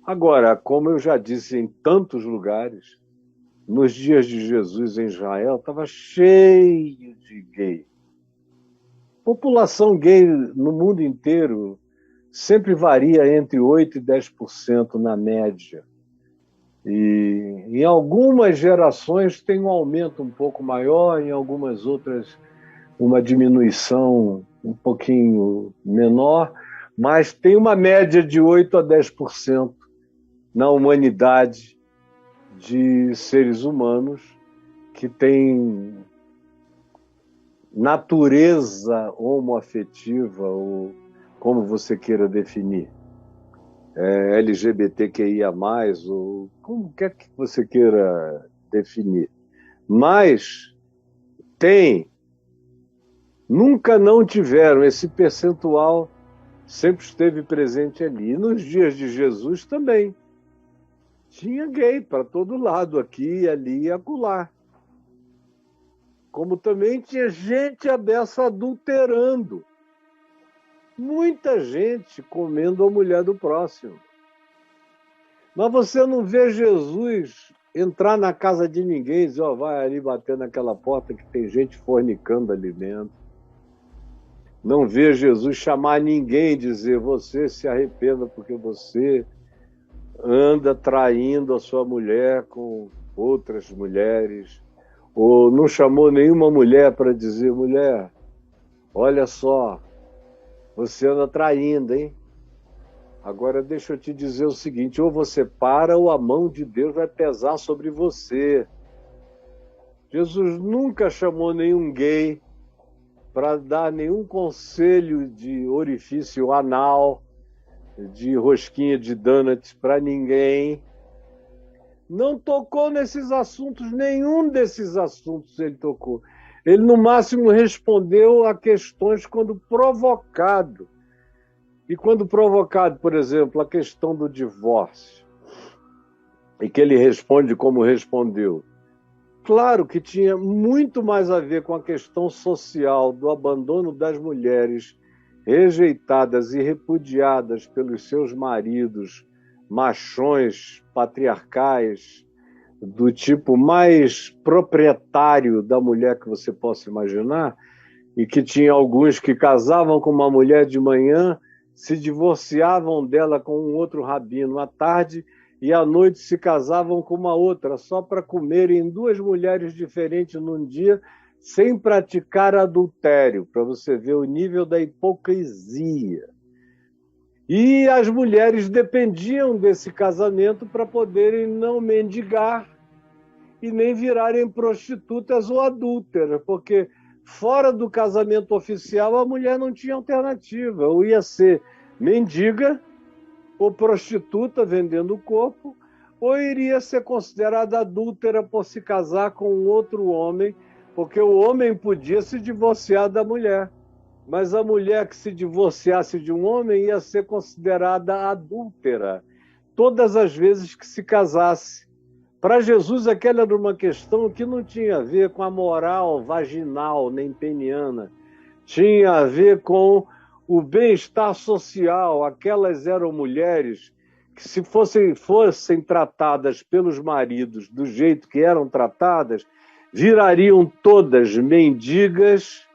Agora, como eu já disse em tantos lugares, nos dias de Jesus em Israel estava cheio de gay. População gay no mundo inteiro sempre varia entre 8% e 10% na média. E em algumas gerações tem um aumento um pouco maior, em algumas outras uma diminuição um pouquinho menor, mas tem uma média de 8% a 10% na humanidade de seres humanos que têm natureza homoafetiva, ou como você queira definir, LGBTQIA+, ou como quer que você queira definir. Mas tem, nunca não tiveram, esse percentual sempre esteve presente ali. E nos dias de Jesus também. Tinha gay para todo lado, aqui, ali e acolá. Como também tinha gente a beça adulterando. Muita gente comendo a mulher do próximo. Mas você não vê Jesus entrar na casa de ninguém e dizer, ó, vai ali bater naquela porta que tem gente fornicando ali dentro. Não vê Jesus chamar ninguém e dizer, você se arrependa porque você anda traindo a sua mulher com outras mulheres. Ou não chamou nenhuma mulher para dizer, mulher, olha só, você anda traindo, hein? Agora deixa eu te dizer o seguinte, ou você para ou a mão de Deus vai pesar sobre você. Jesus nunca chamou nenhum gay para dar nenhum conselho de orifício anal, de rosquinha de donuts para ninguém. Não tocou nesses assuntos, nenhum desses assuntos ele tocou. Ele, no máximo, respondeu a questões quando provocado. E quando provocado, por exemplo, a questão do divórcio, e que ele responde como respondeu, claro que tinha muito mais a ver com a questão social do abandono das mulheres rejeitadas e repudiadas pelos seus maridos, machões patriarcais, do tipo mais proprietário da mulher que você possa imaginar, e que tinha alguns que casavam com uma mulher de manhã, se divorciavam dela com um outro rabino à tarde e à noite se casavam com uma outra, só para comerem duas mulheres diferentes num dia, sem praticar adultério, para você ver o nível da hipocrisia. E as mulheres dependiam desse casamento para poderem não mendigar e nem virarem prostitutas ou adúlteras, porque fora do casamento oficial a mulher não tinha alternativa, ou ia ser mendiga ou prostituta vendendo o corpo, ou iria ser considerada adúltera por se casar com outro homem, porque o homem podia se divorciar da mulher, mas a mulher que se divorciasse de um homem ia ser considerada adúltera todas as vezes que se casasse. Para Jesus, aquela era uma questão que não tinha a ver com a moral vaginal nem peniana, tinha a ver com o bem-estar social. Aquelas eram mulheres que, se fossem tratadas pelos maridos do jeito que eram tratadas, virariam todas mendigas,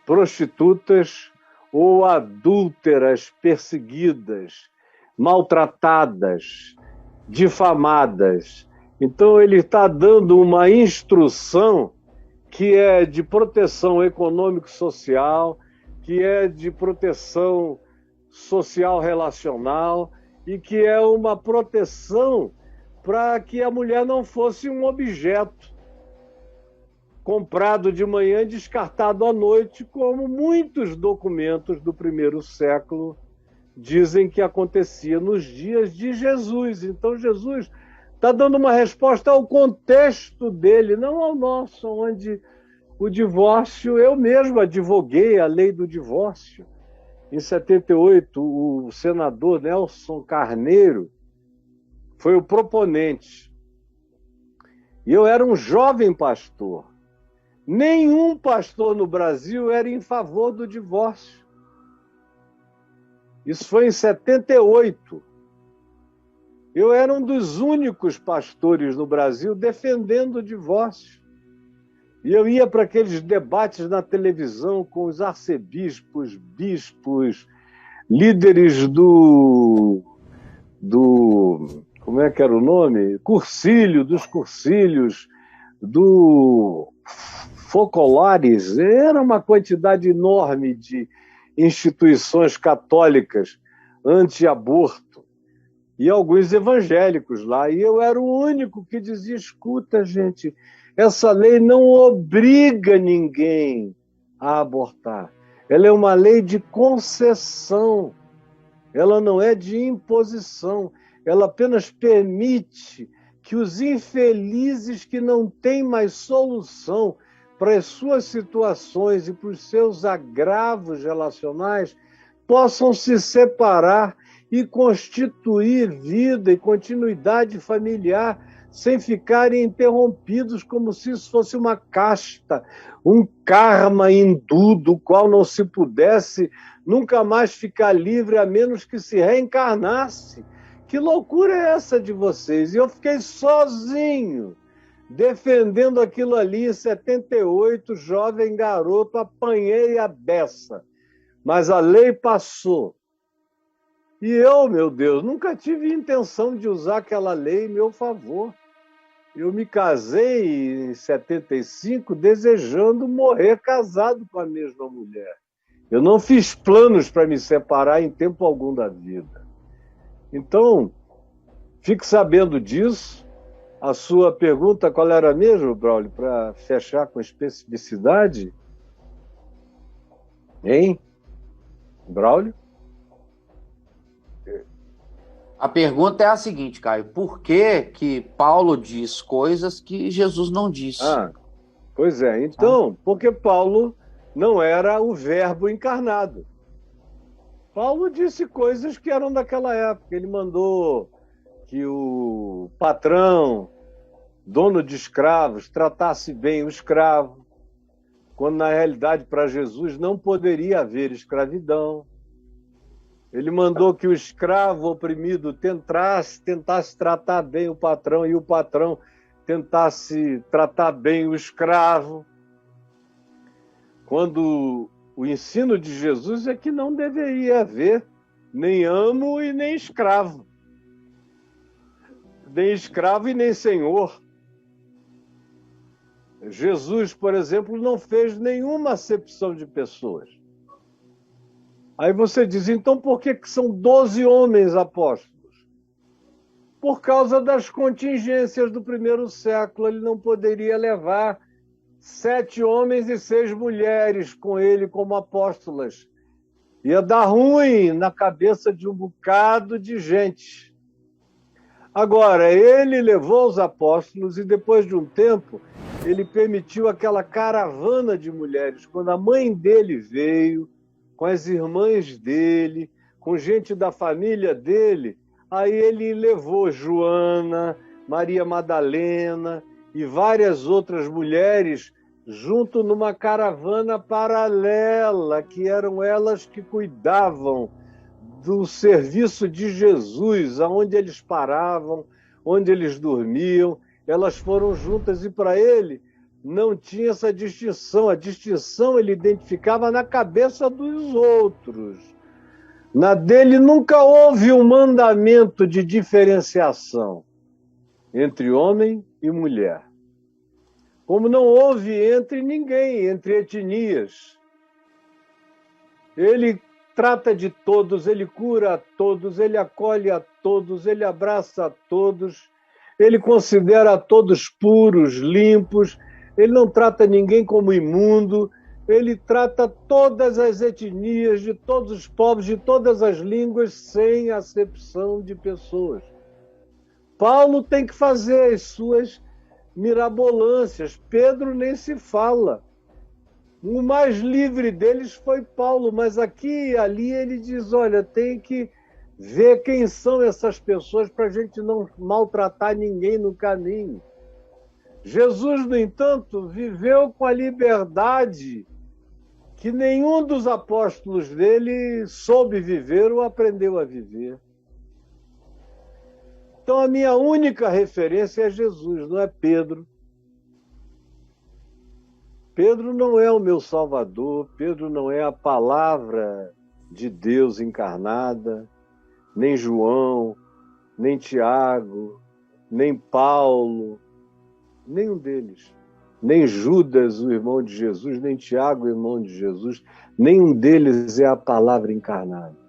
prostitutas ou adúlteras, perseguidas, maltratadas, difamadas. Então, ele está dando uma instrução que é de proteção econômico-social, que é de proteção social-relacional e que é uma proteção para que a mulher não fosse um objeto comprado de manhã e descartado à noite, como muitos documentos do primeiro século dizem que acontecia nos dias de Jesus. Então, Jesus está dando uma resposta ao contexto dele, não ao nosso, onde o divórcio, eu mesmo advoguei a lei do divórcio. Em 78, o senador Nelson Carneiro foi o proponente. E eu era um jovem pastor. Nenhum pastor no Brasil era em favor do divórcio. Isso foi em 78. Eu era um dos únicos pastores no Brasil defendendo o divórcio. E eu ia para aqueles debates na televisão com os arcebispos, bispos, líderes como é que era o nome? Cursilho, dos cursilhos, do Focolares. Era uma quantidade enorme de instituições católicas anti-aborto e alguns evangélicos lá. E eu era o único que dizia, escuta, gente, essa lei não obriga ninguém a abortar. Ela é uma lei de concessão. Ela não é de imposição. Ela apenas permite que os infelizes que não têm mais solução para as suas situações e para os seus agravos relacionais possam se separar e constituir vida e continuidade familiar sem ficarem interrompidos como se isso fosse uma casta, um karma hindu do qual não se pudesse nunca mais ficar livre a menos que se reencarnasse. Que loucura é essa de vocês? E eu fiquei sozinho defendendo aquilo ali em 78, jovem garoto, apanhei a beça. Mas a lei passou. E eu, meu Deus, nunca tive intenção de usar aquela lei em meu favor. Eu me casei em 75 desejando morrer casado com a mesma mulher. Eu não fiz planos para me separar em tempo algum da vida. Então, fique sabendo disso. A sua pergunta, qual era mesmo, Braulio, para fechar com especificidade? Hein? Braulio? A pergunta é a seguinte, Caio: por que Paulo diz coisas que Jesus não disse? Pois é. Então, porque Paulo não era o verbo encarnado. Paulo disse coisas que eram daquela época. Ele mandou que o patrão, dono de escravos, tratasse bem o escravo, quando na realidade para Jesus não poderia haver escravidão. Ele mandou que o escravo oprimido tentasse tratar bem o patrão e o patrão tentasse tratar bem o escravo. Quando o ensino de Jesus é que não deveria haver nem amo e nem escravo. Nem escravo e nem senhor. Jesus, por exemplo, não fez nenhuma acepção de pessoas. Aí você diz, então por que são 12 homens apóstolos? Por causa das contingências do primeiro século. Ele não poderia levar 7 homens e 6 mulheres com ele como apóstolas. Ia dar ruim na cabeça de um bocado de gente. Agora, ele levou os apóstolos e depois de um tempo, ele permitiu aquela caravana de mulheres. Quando a mãe dele veio, com as irmãs dele, com gente da família dele, aí ele levou Joana, Maria Madalena e várias outras mulheres junto numa caravana paralela, que eram elas que cuidavam do serviço de Jesus, aonde eles paravam, onde eles dormiam. Elas foram juntas e para ele não tinha essa distinção. A distinção ele identificava na cabeça dos outros. Na dele nunca houve um mandamento de diferenciação entre homem e mulher. Como não houve entre ninguém, entre etnias. Ele trata de todos, ele cura a todos, ele acolhe a todos, ele abraça a todos, ele considera todos puros, limpos, ele não trata ninguém como imundo, ele trata todas as etnias, de todos os povos, de todas as línguas, sem acepção de pessoas. Paulo tem que fazer as suas mirabolâncias, Pedro nem se fala. O mais livre deles foi Paulo, mas aqui e ali ele diz, olha, tem que ver quem são essas pessoas para a gente não maltratar ninguém no caminho. Jesus, no entanto, viveu com a liberdade que nenhum dos apóstolos dele soube viver ou aprendeu a viver. Então a minha única referência é Jesus, não é Pedro. Pedro não é o meu Salvador, Pedro não é a palavra de Deus encarnada, nem João, nem Tiago, nem Paulo, nenhum deles. Nem Judas, o irmão de Jesus, nem Tiago, o irmão de Jesus, nenhum deles é a palavra encarnada.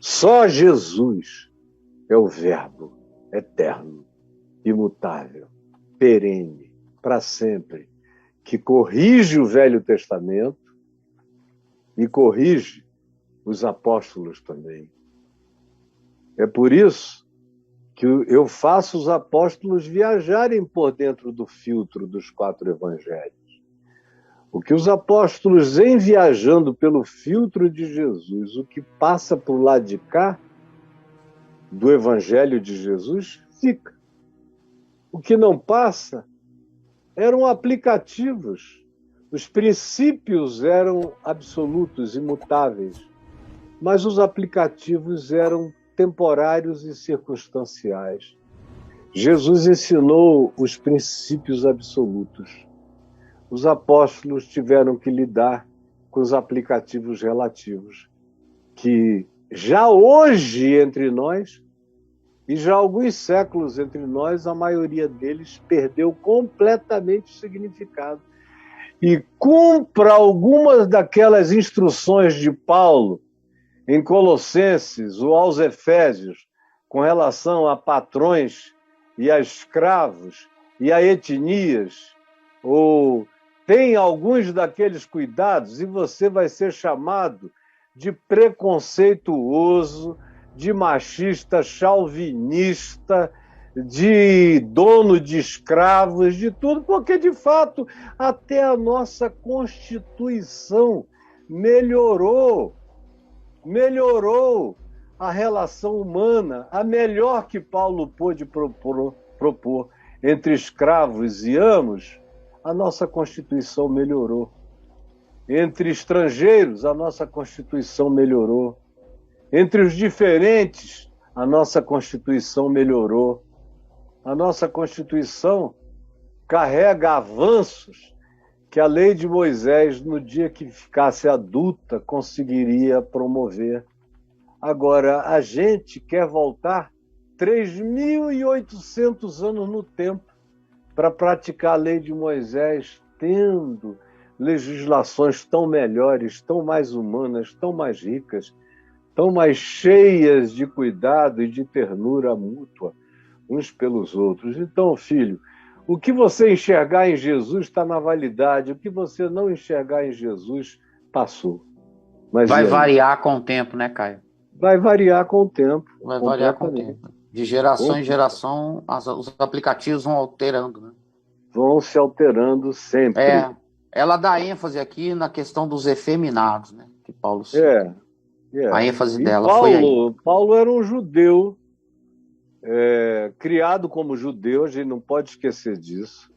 Só Jesus é o Verbo eterno, imutável, perene, para sempre, que corrige o Velho Testamento e corrige os apóstolos também. É por isso que eu faço os apóstolos viajarem por dentro do filtro dos 4 evangelhos. O que os apóstolos, em viajando pelo filtro de Jesus, o que passa por lá de cá, do evangelho de Jesus, fica. O que não passa eram aplicativos. Os princípios eram absolutos, imutáveis, mas os aplicativos eram temporários e circunstanciais. Jesus ensinou os princípios absolutos. Os apóstolos tiveram que lidar com os aplicativos relativos, que já hoje entre nós, e já há alguns séculos entre nós, a maioria deles perdeu completamente o significado. E cumpra algumas daquelas instruções de Paulo em Colossenses ou aos Efésios, com relação a patrões e a escravos e a etnias, ou tem alguns daqueles cuidados e você vai ser chamado de preconceituoso, de machista, chauvinista, de dono de escravos, de tudo, porque, de fato, até a nossa Constituição melhorou a relação humana, a melhor que Paulo pôde propor entre escravos e amos, a nossa Constituição melhorou. Entre estrangeiros, a nossa Constituição melhorou. Entre os diferentes, a nossa Constituição melhorou. A nossa Constituição carrega avanços que a lei de Moisés, no dia que ficasse adulta, conseguiria promover. Agora, a gente quer voltar 3.800 anos no tempo para praticar a lei de Moisés, tendo legislações tão melhores, tão mais humanas, tão mais ricas, tão mais cheias de cuidado e de ternura mútua uns pelos outros. Então, filho, o que você enxergar em Jesus está na validade, o que você não enxergar em Jesus passou. Mas vai variar com o tempo, né, Caio? Vai variar com o tempo. Vai variar com o tempo. De geração em geração, os aplicativos vão alterando, né? Vão se alterando sempre. Ela dá ênfase aqui na questão dos efeminados, né? Que Paulo cita. A ênfase dela foi aí. Paulo era um judeu, criado como judeu, a gente não pode esquecer disso.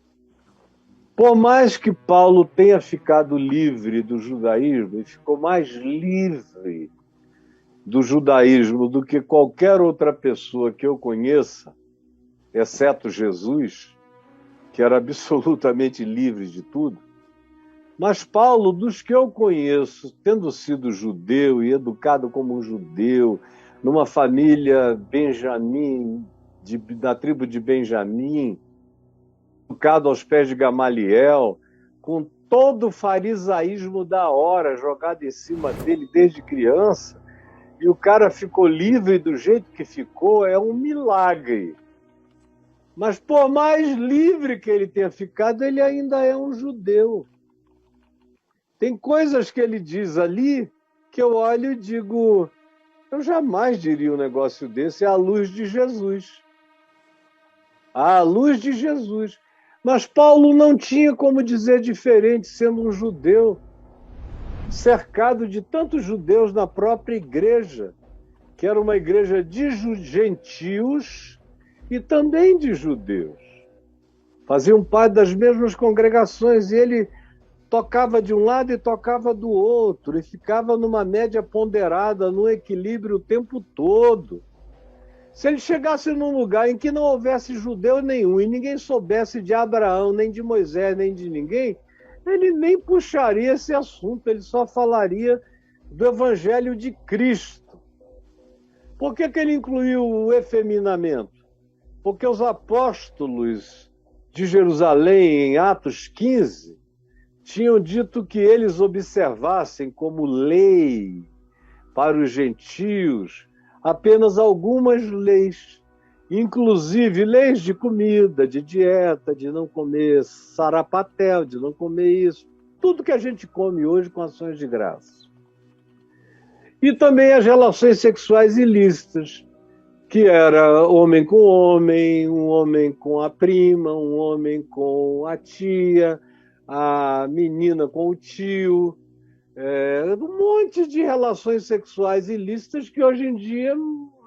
Por mais que Paulo tenha ficado livre do judaísmo, e ficou mais livre do judaísmo do que qualquer outra pessoa que eu conheça, exceto Jesus, que era absolutamente livre de tudo. Mas Paulo, dos que eu conheço, tendo sido judeu e educado como um judeu, numa família Benjamim, da tribo de Benjamim, educado aos pés de Gamaliel, com todo o farisaísmo da hora jogado em cima dele desde criança, e o cara ficou livre do jeito que ficou, é um milagre. Mas por mais livre que ele tenha ficado, ele ainda é um judeu. Tem coisas que ele diz ali que eu olho e digo, eu jamais diria um negócio desse à luz de Jesus. À luz de Jesus. Mas Paulo não tinha como dizer diferente, sendo um judeu, cercado de tantos judeus na própria igreja, que era uma igreja de gentios e também de judeus. Faziam parte das mesmas congregações e ele tocava de um lado e tocava do outro, e ficava numa média ponderada, num equilíbrio o tempo todo. Se ele chegasse num lugar em que não houvesse judeu nenhum e ninguém soubesse de Abraão, nem de Moisés, nem de ninguém, ele nem puxaria esse assunto, ele só falaria do Evangelho de Cristo. Por que ele incluiu o efeminamento? Porque os apóstolos de Jerusalém, em Atos 15, tinham dito que eles observassem como lei para os gentios apenas algumas leis, inclusive leis de comida, de dieta, de não comer sarapatel, de não comer isso, tudo que a gente come hoje com ações de graça. E também as relações sexuais ilícitas, que era homem com homem, um homem com a prima, um homem com a tia, a menina com o tio, um monte de relações sexuais ilícitas que hoje em dia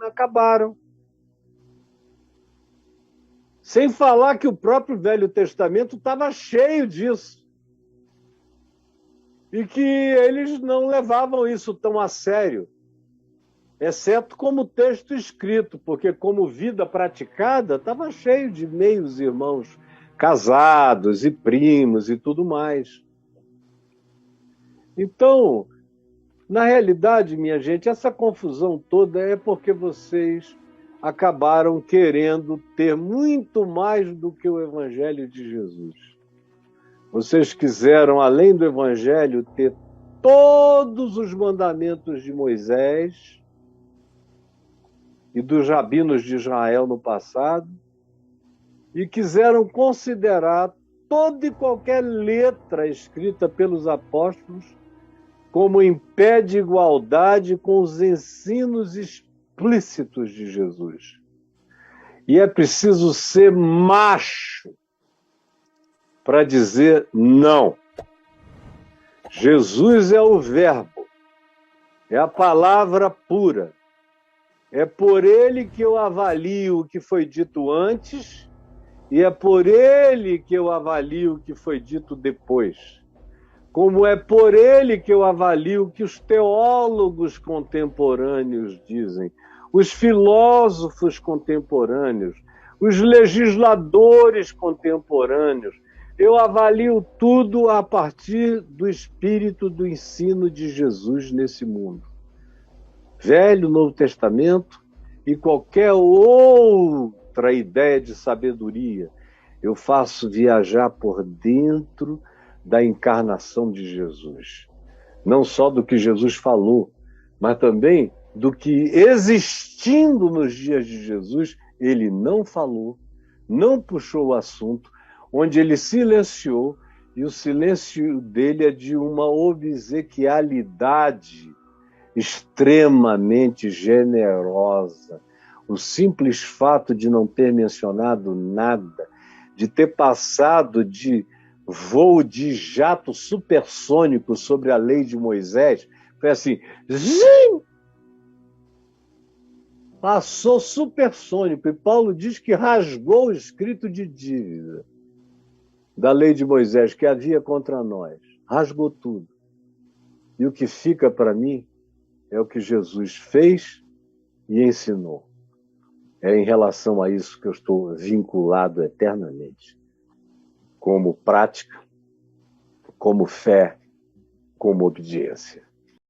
acabaram. Sem falar que o próprio Velho Testamento estava cheio disso. E que eles não levavam isso tão a sério, exceto como texto escrito, porque como vida praticada estava cheio de meios irmãos casados e primos e tudo mais. Então, na realidade, minha gente, essa confusão toda é porque vocês acabaram querendo ter muito mais do que o Evangelho de Jesus. Vocês quiseram, além do Evangelho, ter todos os mandamentos de Moisés e dos rabinos de Israel no passado e quiseram considerar toda e qualquer letra escrita pelos apóstolos como em pé de igualdade com os ensinos explícitos de Jesus. E é preciso ser macho para dizer não. Jesus é o verbo, é a palavra pura. É por ele que eu avalio o que foi dito antes e é por ele que eu avalio o que foi dito depois. Como é por ele que eu avalio o que os teólogos contemporâneos dizem, os filósofos contemporâneos, os legisladores contemporâneos. Eu avalio tudo a partir do espírito do ensino de Jesus nesse mundo. Velho, Novo Testamento e qualquer outra ideia de sabedoria. Eu faço viajar por dentro da encarnação de Jesus. Não só do que Jesus falou, mas também do que, existindo nos dias de Jesus, ele não falou, não puxou o assunto, onde ele silenciou, e o silêncio dele é de uma obsequialidade extremamente generosa. O simples fato de não ter mencionado nada, de ter passado de voo de jato supersônico sobre a lei de Moisés, foi assim, zim! Passou supersônico, e Paulo diz que rasgou o escrito de dívida da lei de Moisés que havia contra nós. Rasgou tudo. E o que fica para mim é o que Jesus fez e ensinou. É em relação a isso que eu estou vinculado eternamente. Como prática, como fé, como obediência.